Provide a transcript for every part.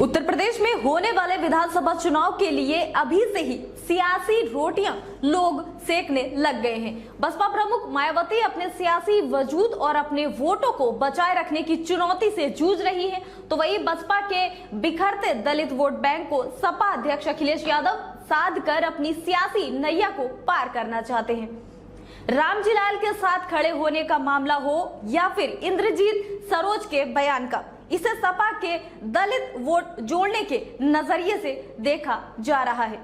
उत्तर प्रदेश में होने वाले विधानसभा चुनाव के लिए अभी से ही सियासी रोटियां लोग सेकने लग गए हैं। बसपा प्रमुख मायावती अपने सियासी वजूद और अपने वोटों को बचाए रखने की चुनौती से जूझ रही है, तो वही बसपा के बिखरते दलित वोट बैंक को सपा अध्यक्ष अखिलेश यादव साध कर अपनी सियासी नैया को पार करना चाहते हैं। रामजी लाल के साथ खड़े होने का मामला हो या फिर इंद्रजीत सरोज के बयान का, इसे सपा के दलित वोट जोड़ने के नजरिए से देखा जा रहा है।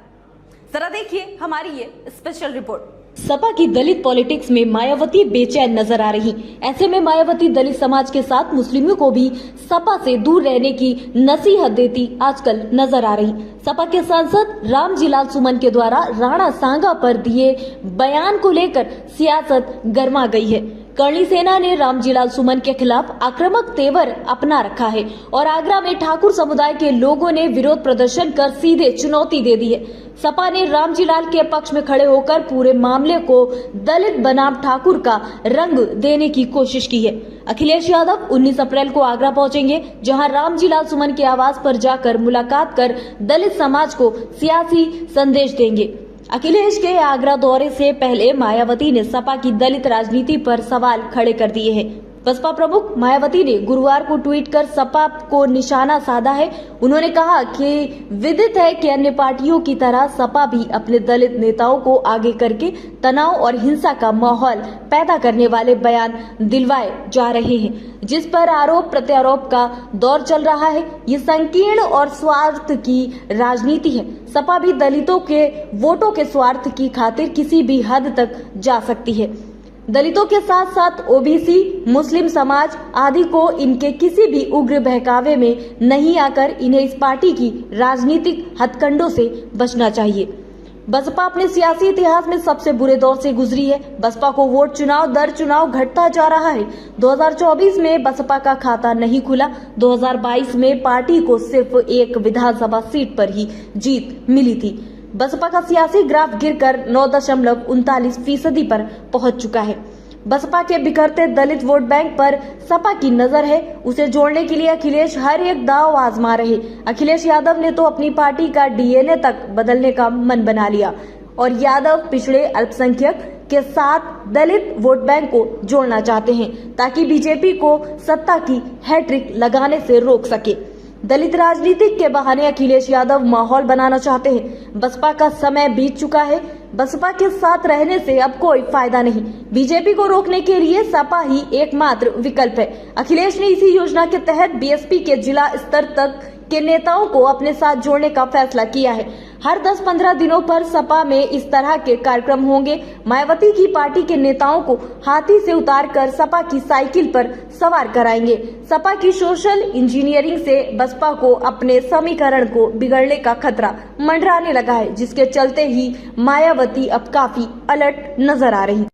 जरा देखिए हमारी ये स्पेशल रिपोर्ट। सपा की दलित पॉलिटिक्स में मायावती बेचैन नजर आ रही। ऐसे में मायावती दलित समाज के साथ मुस्लिमों को भी सपा से दूर रहने की नसीहत देती आजकल नजर आ रही। सपा के सांसद रामजी लाल सुमन के द्वारा राणा सांगा पर दिए बयान को लेकर सियासत गर्मा गई है। करणी सेना ने रामजी लाल सुमन के खिलाफ आक्रामक तेवर अपना रखा है और आगरा में ठाकुर समुदाय के लोगों ने विरोध प्रदर्शन कर सीधे चुनौती दे दी है। सपा ने रामजी लाल के पक्ष में खड़े होकर पूरे मामले को दलित बनाम ठाकुर का रंग देने की कोशिश की है। अखिलेश यादव 19 अप्रैल को आगरा पहुंचेंगे, जहां रामजी लाल सुमन के आवास पर जाकर मुलाकात कर दलित समाज को सियासी संदेश देंगे। अखिलेश के आगरा दौरे से पहले मायावती ने सपा की दलित राजनीति पर सवाल खड़े कर दिए हैं। बसपा प्रमुख मायावती ने गुरुवार को ट्वीट कर सपा को निशाना साधा है। उन्होंने कहा कि विदित है कि अन्य पार्टियों की तरह सपा भी अपने दलित नेताओं को आगे करके तनाव और हिंसा का माहौल पैदा करने वाले बयान दिलवाए जा रहे हैं, जिस पर आरोप प्रत्यारोप का दौर चल रहा है। ये संकीर्ण और स्वार्थ की राजनीति है। सपा भी दलितों के वोटों के स्वार्थ की खातिर किसी भी हद तक जा सकती है। दलितों के साथ साथ ओबीसी, मुस्लिम समाज आदि को इनके किसी भी उग्र बहकावे में नहीं आकर इन्हें इस पार्टी की राजनीतिक हथकंडों से बचना चाहिए। बसपा अपने सियासी इतिहास में सबसे बुरे दौर से गुजरी है। बसपा को वोट चुनाव दर चुनाव घटता जा रहा है। 2024 में बसपा का खाता नहीं खुला। 2022 में पार्टी को सिर्फ एक विधानसभा सीट पर ही जीत मिली थी। बसपा का सियासी ग्राफ गिरकर 9.39% पर पहुंच चुका है। बसपा के बिखरते दलित वोट बैंक पर सपा की नजर है। उसे जोड़ने के लिए अखिलेश हर एक दांव आजमा रहे। अखिलेश यादव ने तो अपनी पार्टी का डीएनए तक बदलने का मन बना लिया और यादव पिछड़े अल्पसंख्यक के साथ दलित वोट बैंक को जोड़ना चाहते हैं, ताकि बीजेपी को सत्ता की हैट्रिक लगाने से रोक सके। दलित राजनीति के बहाने अखिलेश यादव माहौल बनाना चाहते हैं। बसपा का समय बीत चुका है। बसपा के साथ रहने से अब कोई फायदा नहीं। बीजेपी को रोकने के लिए सपा ही एकमात्र विकल्प है। अखिलेश ने इसी योजना के तहत बीएसपी के जिला स्तर तक के नेताओं को अपने साथ जोड़ने का फैसला किया है। हर 10-15 दिनों पर सपा में इस तरह के कार्यक्रम होंगे। मायावती की पार्टी के नेताओं को हाथी से उतारकर सपा की साइकिल पर सवार कराएंगे। सपा की सोशल इंजीनियरिंग से बसपा को अपने समीकरण को बिगड़ने का खतरा मंडराने लगा है, जिसके चलते ही मायावती अब काफी अलर्ट नजर आ रही।